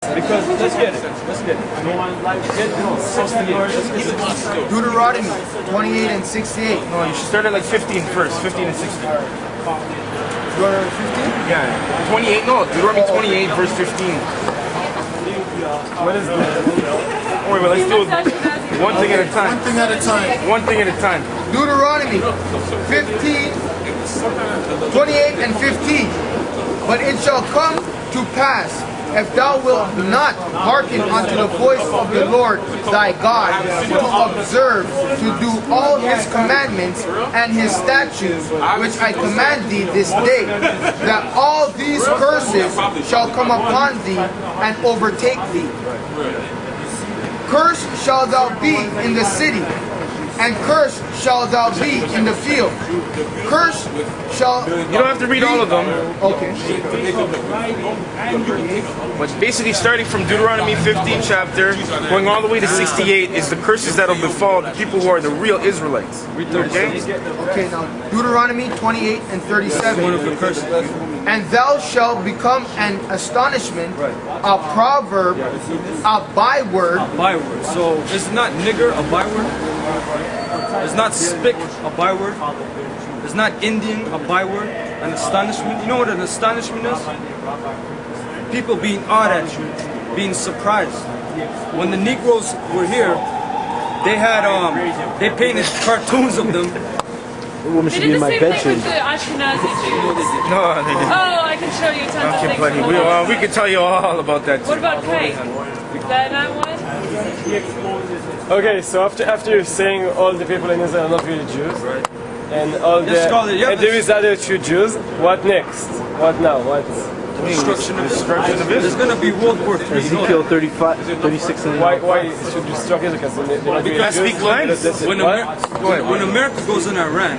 Because let's get it. Let's get it. Deuteronomy 28 and 68. No, you should start at like 15 first. 15 and 16. Deuteronomy 15? Yeah. 28. No, Deuteronomy 28 verse 15. What is this? Don't worry, but let's do it one thing at a time. One thing at a time. One thing at a time. Deuteronomy 15, 28 and 15. But it shall come to pass, if thou wilt not hearken unto the voice of the Lord thy God, to observe, to do all his commandments and his statutes, which I command thee this day, that all these curses shall come upon thee and overtake thee. Cursed shalt thou be in the city, and cursed shalt thou be in the field. Cursed shall... You don't have to read all of them. Okay. But basically starting from Deuteronomy 15 chapter, going all the way to 68 is the curses that will befall the people who are the real Israelites. Okay? Okay, now Deuteronomy 28 and 37. One of the curses. And thou shalt become an astonishment, a proverb, a byword. A byword. So it's not nigger a byword. It's not spick a byword. It's not Indian a byword. An astonishment. You know what an astonishment is? People being awed at you, being surprised. When the Negroes were here, they had they painted cartoons of them. The woman should be in my They bed did the same thing with the Ashkenazi Jews. No, they didn't. Oh, I can show you tons of Okay, things. buddy. We can tell you all about that too. What about cake? Is that not one? Okay, so after you're saying all the people in Israel are not really Jews, and all the and there is other true Jews, what next? What now? What? Destruction of Israel. There's going to be World War III. Ezekiel 35, 36 and Why should you struck it because they're not really I speak Jews? lines. When America goes in Iran,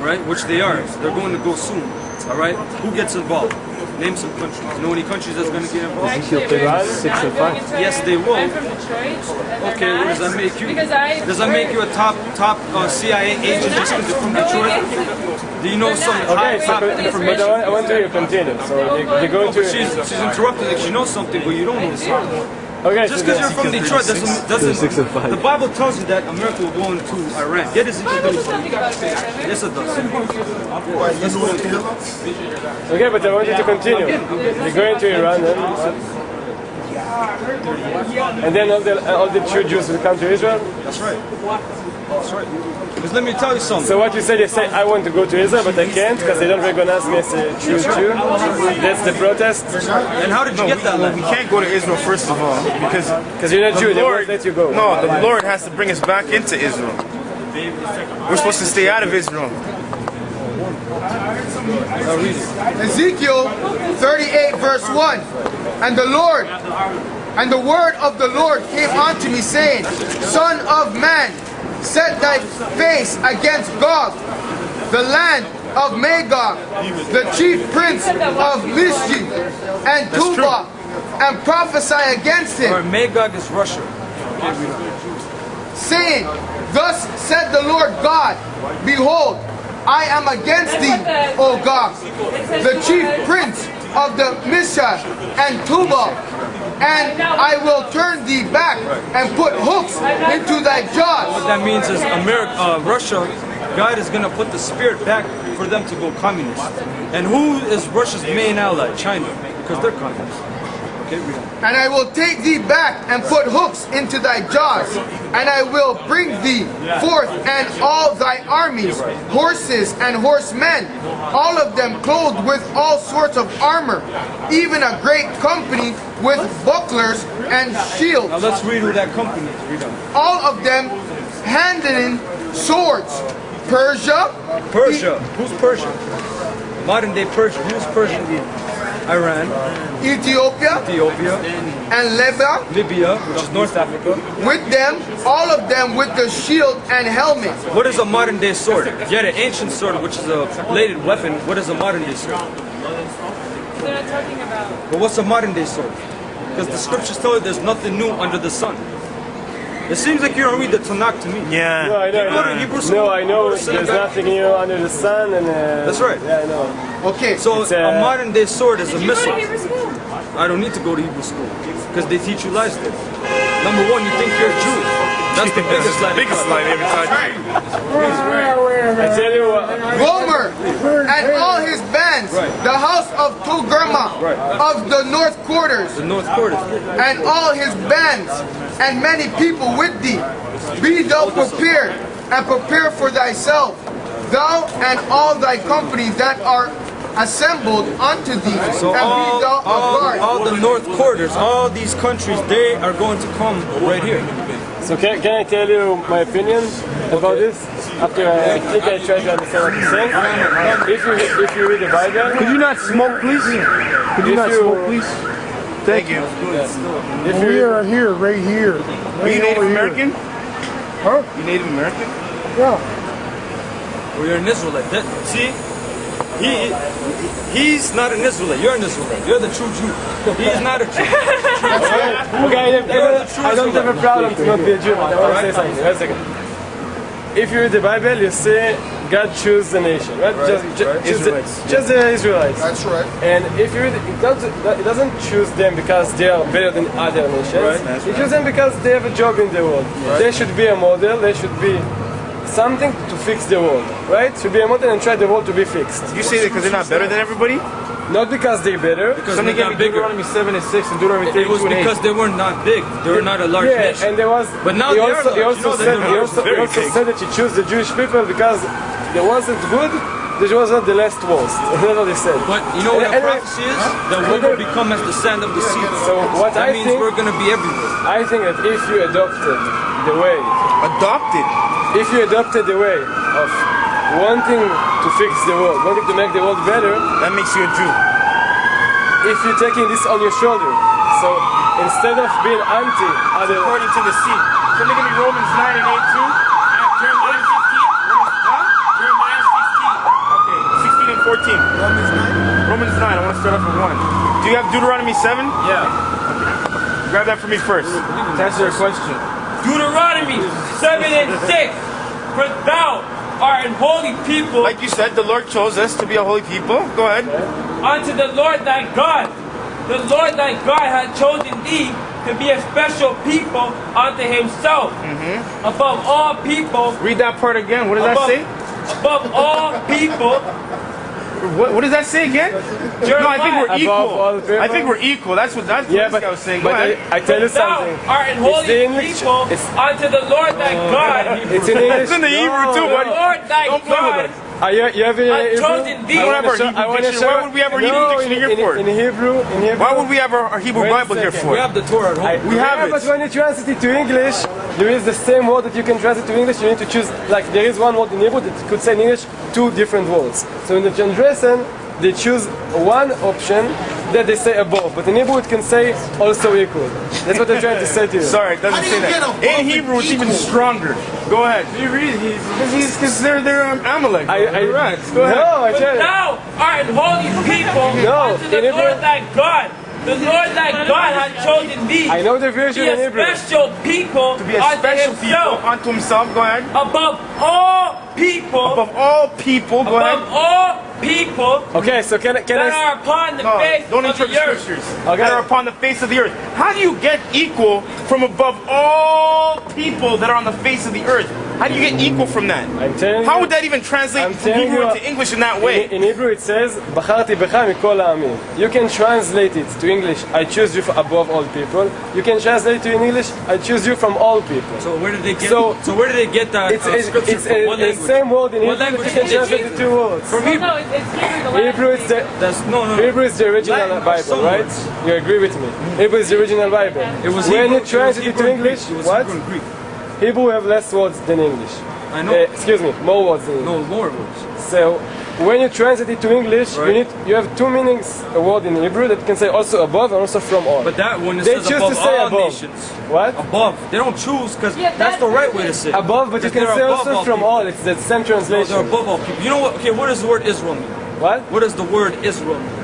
right, which they are, they're going to go soon, all right? Who gets involved? Name some countries. You know any countries that's going to get involved? Ezekiel 36 and 5. Yes, they will. I'm from Detroit. Okay, what does that make you? Because Does that make you a top CIA agent just because you're from Detroit? Do you know some top information? But I want to continue. So they're going to. She's interrupting like she knows something, but you don't know something. Okay, Just because you're from Detroit doesn't 36 and 5. the Bible tells you that America will go into Iran. Get Ezekiel 36. something about America. Yes, it does. Okay, but I want you to continue. You're going to Iran and then all the true Jews will come to Israel. That's right. That's right. Because let me tell you something. So what you said, you say I want to go to Israel, but I can't because they don't recognize me as a true Jew. That's the protest. And how did you get that land? We can't go to Israel first of all because You're not Jew. They Lord, won't let you go. No, the Lord has to bring us back into Israel. We're supposed to stay out of Israel. Ezekiel 38 verse 1. And the word of the Lord came unto me, saying, Son of man, set thy face against Gog, the land of Magog, the chief prince of Mishti and Tubal, and prophesy against him, Or Magog is Russia. saying, Thus said the Lord God, Behold, I am against thee, O Gog, the chief prince of the Mishah and Tubal, and I will turn thee back and put hooks into thy jaws. What that means is Russia, God is going to put the spirit back for them to go communist. And who is Russia's main ally? China, because they're communists. Okay, read on. And I will take thee back and put hooks into thy jaws, and I will bring thee forth and all thy armies, horses and horsemen, all of them clothed with all sorts of armor, even a great company with bucklers and shields. Now let's read who that company is. Read on. All of them handling swords. Persia. Persia. Who's Persia? Modern day Persia. Who's Persia? Iran. Ethiopia. Ethiopia. And Libya, which is North Africa. with them, all of them with the shield and helmet. What is a modern day sword? You had an ancient sword, which is a bladed weapon. What is a modern day sword? They're not talking about. But what's a modern day sword? Because the scriptures tell you there's nothing new under the sun. It seems like you don't read the Tanakh to me. Yeah. No, I know. I know. There's nothing new under the sun, and That's right. Yeah, I know. Okay, So It's, a modern day sword is a Did you go to missile. Hebrew school? I don't need to go to Hebrew school because they teach you lies there. Number one, you think you're Jewish. That's the biggest lie. Biggest lie they ever taught you. I tell you what. Gomer and all his bands, the house of Togarma of the north quarters, The North Quarters. and all his bands, and many people with thee. Be thou prepared, and prepare for thyself, thou and all thy company that are assembled unto thee, So and be thou of guard. all the North Quarters, all these countries, they are going to come right here. So can I tell you my opinion about this? After I think I try to understand what you're saying. If you read the Bible, Could you not smoke, please? Could you If not you- smoke, please? Thank you. if We you are here, right here. Are you Native American? Huh? You Native American? Yeah. Or you're an Israelite. See? He's not an Israelite. You're an Israelite. You're the true Jew. He's not a Jew. okay, I don't have a problem to not be a Jew, but I want to say something. Wait a second. If you read the Bible, you say God chose the nation, right? Just the Israelites. That's right. And if you read it doesn't choose them because they are better than other nations. It chooses them because they have a job in the world. They should be a model. They should be something to fix the world, right? Should be a model and try the world to be fixed. You say that because they're not better than everybody? Not because they're better. Because Somebody they're gave not me bigger. Deuteronomy 7 and 6 and Deuteronomy It 32 was and 8. because they were not big. They were not a large Yeah, nation. and there was. But now he they are also, he large. also You know, said they're he large, also, he very also big. said that he chose the Jewish people because they wasn't good. They was not the last worst. That's what he said. But you know what And- a and- prophecy is? That we will become as the sand of the sea. So what That I means think, we're going to be everywhere. I think that if you adopted the way, Adopted. if you adopted the way of wanting to fix the world, wanting to make the world better, That makes you a Jew. if you're taking this on your shoulder, so instead of being anti other, According to the seed. Somebody give me Romans 9 and 8 too. Jeremiah 15. Jeremiah 16. Okay, 16 and 14. Romans 9, I want to start off with 1. Do you have Deuteronomy 7? Yeah. Grab that for me first. To answer your question. Deuteronomy 7 and 6. For thou art an holy people Like you said, the Lord chose us to be a holy people. Go ahead. unto the Lord thy God. The Lord thy God hath chosen thee to be a special people unto himself. Above all people. Read that part again. What does that Above, say? above all people. What does that say again? No, I think we're Above equal. all people? I think we're equal. That's what yeah, this but, guy was saying. Go but ahead. I tell you For thou something. art an It's holy the English. people unto the Lord thy God. It's in English. It's in the Hebrew too, The buddy. Lord thy Don't play with God. us. You have a I've Hebrew? chosen thee. We don't have our I Hebrew wanna dictionary. Why would we have our Hebrew No, dictionary here for? in Hebrew. Why would we have our Hebrew Wait a Bible here second. for? We have the Torah at home. We have yeah, it. but when you translate it to English, there is the same word that you can translate to English. You need to choose, like there is one word in Hebrew that could say in English two different words. So in the translation, they choose one option that they say above, but in Hebrew it can say also equal. That's what they're trying to say to you. Sorry, it doesn't How do say you get that. above In and Hebrew, it's even equal? stronger. Go ahead. You read because they're Amalek. Right. Go ahead. No, I For tell you. thou art an holy people No, unto the in Hebrew- Lord thy God. The Lord thy God hath chosen thee I know the to version be in a Hebrew. special people To be a unto special people himself. unto himself. Go ahead. Above all people. Above all people. Go Above ahead. all people Okay, so can that I? are upon the No, face don't of the interrupt the earth. scriptures. Okay. That are upon the face of the earth. How do you get equal from above all people that are on the face of the earth? How do you get equal from that? I'm telling How you. would that even translate I'm from telling Hebrew you- into English in that way? In Hebrew it says, "Bacharti becha mikol ha'amim." You can translate it to English, I choose you above all people. You can translate it to in English, I choose you from all people. So where did they get? So- So where did they get that It's, scripture it's from? What the language? same word in What Hebrew, language you can did they translate use? the two words. From Hebrew. No, it's Hebrew, the last Hebrew is the That's no. Hebrew is the original Latin or Bible, some right? words. You agree with me? Hebrew is the original Bible. It was when Hebrew, you translate it it was to Hebrew and English, Greek. It was what? Hebrew and Greek. Hebrew have less words than English. I know. Excuse me, more words than English. No more words. So when you translate it to English, Right. you have two meanings a word in Hebrew that can say also above and also from all. But that one it They says choose above to say all above. nations. What? Above. They don't choose because Yeah, that's the right way to say it. Above, but you Because can they're say above also all from people. all. It's the same No, they're translation. above all people. You know what? Okay, what does the word Israel mean? What? What does the word Israel mean?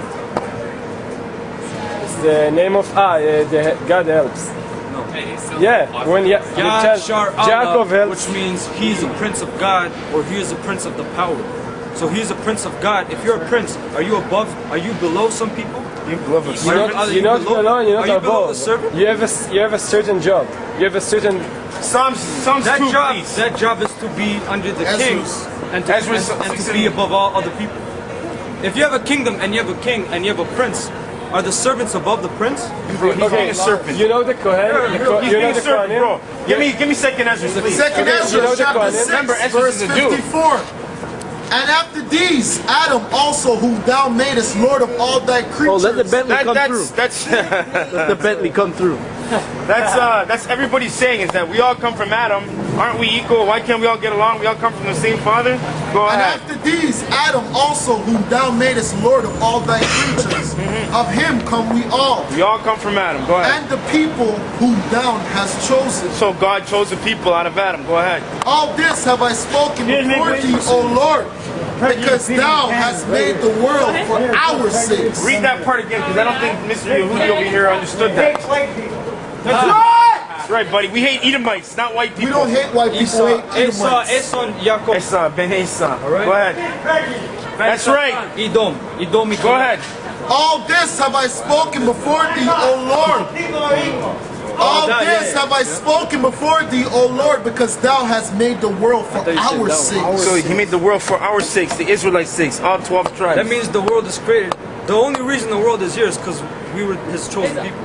It's the name of the God helps. No. Yeah, when the Yad child, Shar Jacob Allah, helps. which means he's a prince of God or he is a prince of the power. So he's a prince of God. If you're a prince, are you above? Are you below some people? You love a You're servant. not, you're not below and you're Are not you below the above. servant? You have a certain job. You have a certain. Psalms That 2, job, please. that job is to be under the king and to, Ezra's and to 6 be above all other people. If you have a kingdom and you have a king and you have a prince, are the servants above the prince? Bro, he's being a serpent. You know the Kohen. He's You know being a the serpent, Kohanim? bro. Give me second Ezra, please. Second Okay, you Ezra know the chapter Kohanim? 6, Remember, Ezra verse is a Jew. 54. And after these, Adam also, who thou madest Lord of all thy creatures. Oh, let the Bentley come through. That's Let the Bentley come through. that's everybody's saying is that we all come from Adam. Aren't we equal? Why can't we all get along? We all come from the same father. Go And ahead. after these, Adam also, whom thou madest Lord of all thy creatures. Of him come we all. We all come from Adam. Go ahead. And the people whom thou hast chosen. So God chose the people out of Adam. Go ahead. All this have I spoken before thee, O Lord, because thou hast made the world for our sakes. Read that part again, because I don't think Mr. Yehudi over here understood that. That's right! That's right, buddy. We hate Edomites, not white We people. don't hate white people, we hate Esau, Edomites. Esau, and Yaakov. Esau, Ben Esau. right. Go ahead. That's right. Edom. Go ahead. All this have I spoken before thee, O Lord. All this have I spoken before thee, O Lord, because thou hast made the world for our sakes. So he made the world for our sakes, the Israelites' sakes, all 12 tribes. That means the world is created. The only reason the world is here is because we were his chosen people.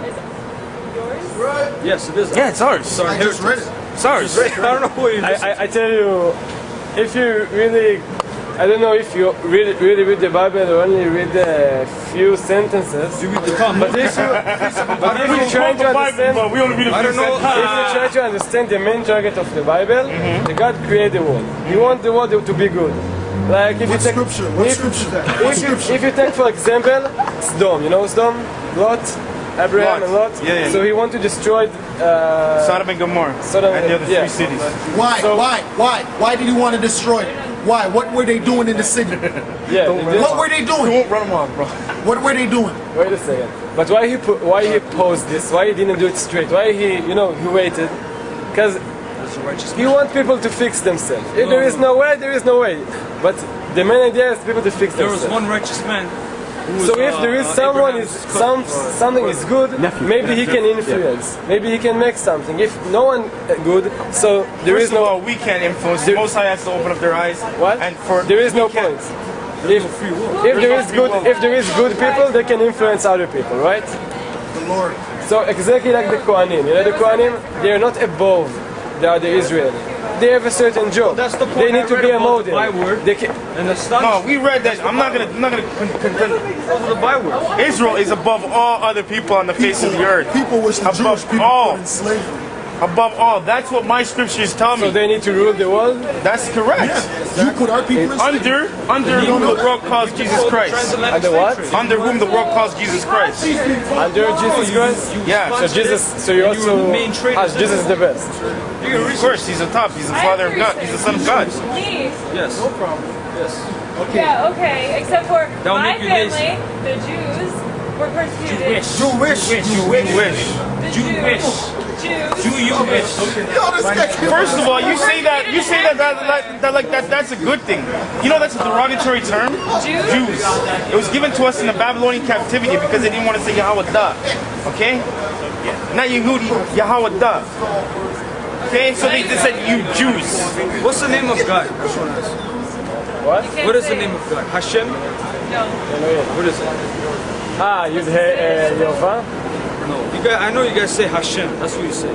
Yours? Yes, it is. Yeah, it's ours. It's our I just read inheritance. it. It's ours. I don't know who you I tell you, if you really, I don't know if you really read the Bible or only read a few sentences. You read the Talmud. But if you try to understand, we only read a I few don't know. sentences. if you try to understand the main target of the Bible, the God created the world. He wants the world to be good. Like if What you take, scripture? What scripture is that? What scripture? if you take for example, Sodom, you know Sodom, Lot, Abraham Lot. and Lot. Yeah, yeah. So he wanted to destroy Sodom and Gomorrah. Sodom and the other yeah. 3 cities. Why? So- Why did he want to destroy it? Why? What were they doing in the city? Yeah, they did. What were they You doing? won't run them off, bro. What were they doing? Wait a second. But why he posed this? Why he didn't do it straight? Why he waited? Because he wants people to fix themselves. If there is no way, there is no way. But the main idea is people to fix There was themselves. one righteous man. Who was, So if there is someone is Abraham's cousin. something is good, maybe he can influence. Maybe he can make something. If no one good, so there First is of all, no we can't influence. The Most High has to open up their eyes. what? And for There is no we can't- point. If there is good people, they can influence other people, right? The Lord. So exactly like the Kohanim. You know, the Kohanim, they are not above the other Israeli. They have a certain job. That's the point They need I to read be a about the model. byword. They can, And the No, astonishment we read that. I'm not gonna contend. of the byword. Israel is above all other people on the face of the earth. People which the Above Jewish people all. put in slavery. Above all. That's what my scriptures tell so me. they need to rule the world. That's correct. You put our people in slavery. Under whom the world calls Jesus Christ. Under what? Under whom the world calls Jesus Christ. Under Jesus Christ. Yeah. So Jesus. So you You were also. the main trader. Jesus is the best. Of course, he's the top. He's the Father of God. He's the Son of God. Me? Yes. No problem. Yes. Yeah, okay. Except for That'll my make you family, lazy. the Jews, were persecuted. Jewish. You wish. The Jews. Yo, this guy can't- First of all, you say that's a good thing. You know that's a derogatory term? Jews. It was given to us in the Babylonian captivity because they didn't want to say Yahweh Da. Okay? Not Yehudi, Yahweh Da. Okay? So they just said you Jews. What's the name of God? What? What is the name of God? Hashem? No. What is it? Yud He Yehovah. No. You guys, I know you guys say Hashem. That's what you say.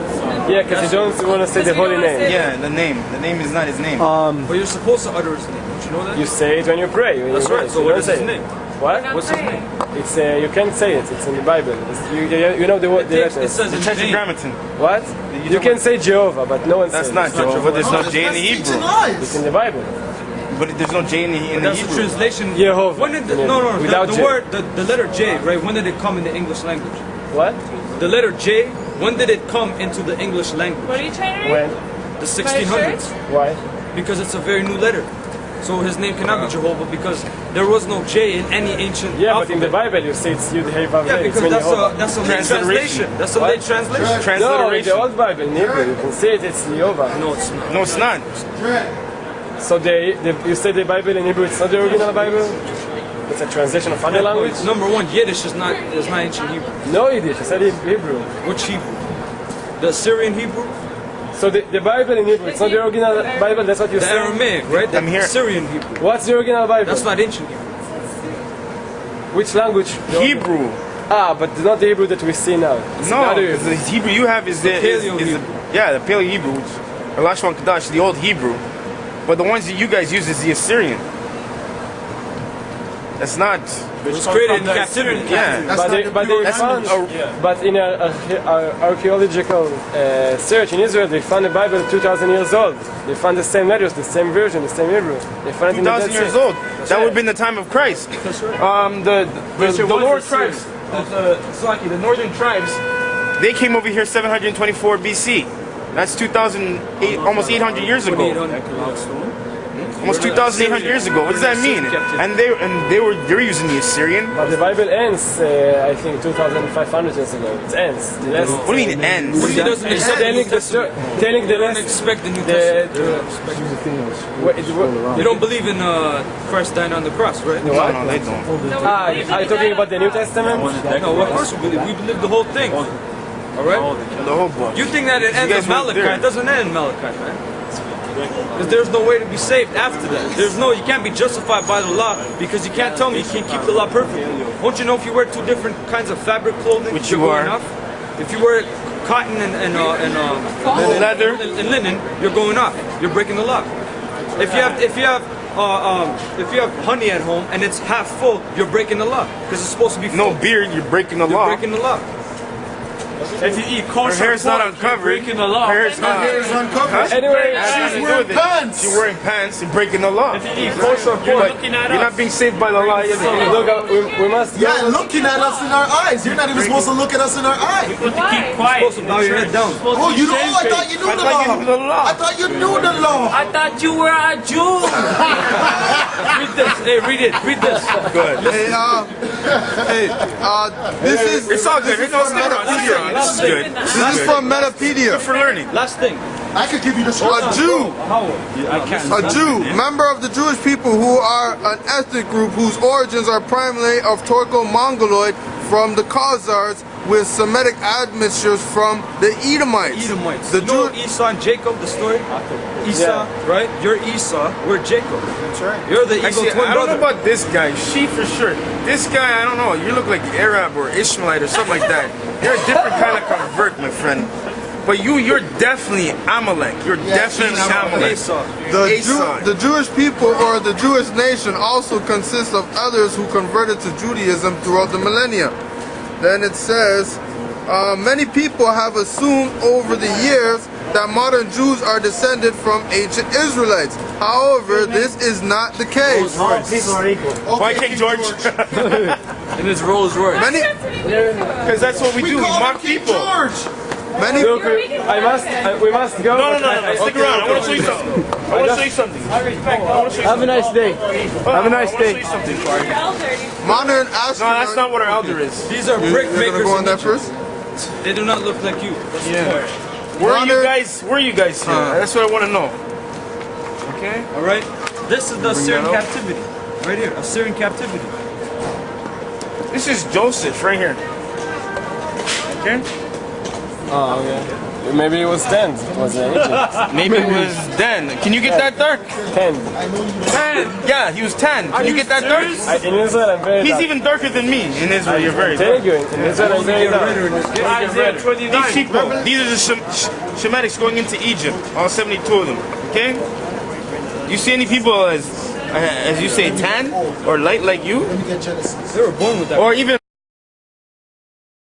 Yeah, because you don't want to say the holy name. Yeah, the name. The name is not his name. But you're supposed to utter his name. Don't you know that? You say it when you pray. When That's you right. pray, So you what don't is say his it. name? What? What's his name? It's you can't say it. It's in the Bible. You know the word. The It letters. says The in Tetragrammaton. What? You can say Jehovah, but no one That's says not it. Jehovah. There's no That's J in the teaching Hebrew. It's lies. in the Bible. But there's no J in the That's the Hebrew. translation. Yehovah. When did the, Yeah. no, Without the J. word, the letter J, right? When did it come in the English language? What? The letter J, when did it come into the English language? What are you trying to read? When? The 1600s. Why? Because it's a very new letter. So his name cannot be Jehovah because there was no J in any ancient Yeah, but alphabet. in the Bible you say it's Yud He Vav Yeah, He. It's because mean Yehovah. that's a late Transliteration. translation. That's a What? late translation. No, in Transliteration. the old Bible, in Hebrew, you can say it's Yehovah. No, it's not. No, it's not. So you say the Bible in Hebrew, it's not the original Bible? It's a translation of other language. Number one, Yiddish is not ancient Hebrew. No Yiddish, I said Hebrew. Which Hebrew? The Assyrian Hebrew? So the Bible in Hebrew, it's not the original Bible, that's what you The say? Aramaic, right? The I'm here. Assyrian Hebrew. What's the original Bible? That's not ancient Hebrew. Which language? Hebrew. Ah, but not the Hebrew that we see now. It's No, another because the Hebrew you have is the Paleo-Hebrew. yeah, the Paleo Hebrew, which Lashwan Kadash, the old Hebrew. But the ones that you guys use is the Assyrian. That's not. It was created in captivity. Yeah. But in our archaeological search in Israel, they found the Bible 2,000 years old. They found the same letters, the same version, the same Hebrew. They found it in the 2,000 Dead years Sea. old. That would have been the time of Christ. The lower tribes, the northern tribes, they came over here 724 BC. That's 2,008, almost 800 years ago. Almost 2,800 years ago. What does that mean? And they're using the Assyrian. But the Bible ends, I think, 2,500 years ago. It ends. The last, What do you mean ends? He doesn't expect the New Testament. telling the They don't last. expect the New Testament. You don't believe in Christ dying on the cross, right? No, they don't. Are you talking about the New Testament? No, of course we believe. We believe the whole thing. All right? The whole book. You think that it ends guys in weren't Malachi? there. It doesn't end in Malachi, man. Because there's no way to be saved after that. You can't be justified by the law because you can't tell me you can't keep the law perfectly. Won't you know if you wear two different kinds of fabric clothing, Which you're you going are. off? If you wear cotton and leather and linen, you're going off. You're breaking the law. If you have honey at home and it's half full, you're breaking the law because it's supposed to be full. No beard, you're breaking the You're law. breaking the law. If you eat Her kosher hair's not pork, you're uncovered. breaking the law. Her hair's not. Hair is uncovered. Anyway, She's wearing pants. You're wearing pants and breaking the law. If you eat kosher pork, you're looking at You're us. not being saved by the law either. look, we must go. Yeah, looking at us in our eyes. You're not even supposed to look at us in our eyes. You're supposed to keep quiet. Supposed to bow your head down. Oh, you know? I thought you knew I the thought you knew the law. law. I thought you knew the law. I thought you were a Jew. Read this. Hey, read it. Read this. Good. This is It's all good. It's all good. This is good. this is from Metapedia. Good for learning. Last thing. I could give you the A short. Jew, I can't. a Jew, member of the Jewish people who are an ethnic group whose origins are primarily of Turco-Mongoloid from the Khazars with Semitic admixtures from the Edomites. Edomites. The You know Jew- Esau and Jacob, the story? Esau, right? You're Esau, we're Jacob. That's right. You're the evil Actually, twin I don't know brother. about this guy. She for sure. This guy, I don't know. You look like Arab or Ishmaelite or something like that. You're a different kind of convert, my friend. But you're definitely Amalek. You're definitely Amalek. Esau. The Jewish people or the Jewish nation also consists of others who converted to Judaism throughout the millennia. Then it says, many people have assumed over the years that modern Jews are descended from ancient Israelites. However, this is not the case. Why King George? In his Rolls Royce. Many, Because that's what we do. We mock people. many, Look, we must go. No. Stick around. I want to show you something. I want to show you something. Have a nice day. Have a nice day. modern No, astronauts. that's not what our elder is. These are brick You're gonna makers. go on in that Egypt. first? They do not look like you. That's the point. Where are you Modern- guys? Where are you guys here? That's what I want to know. Okay. All right. This is the Assyrian that up. captivity. Right here, Assyrian captivity. This is Joseph right here. Okay. Oh, okay. Maybe it was 10. It was Egypt. Maybe it was then. Can you get that dark? 10. 10. Yeah, he was 10. Can you get that dark? In Israel, I'm very He's dark. even darker than me. In Israel, you're very Tell dark. you, in Israel, I'm very dark. Isaiah 29. These people, these are the Shemitics going into Egypt. All 72 of them. Okay. You see any people as you say tan or light like you, They were born with that. or even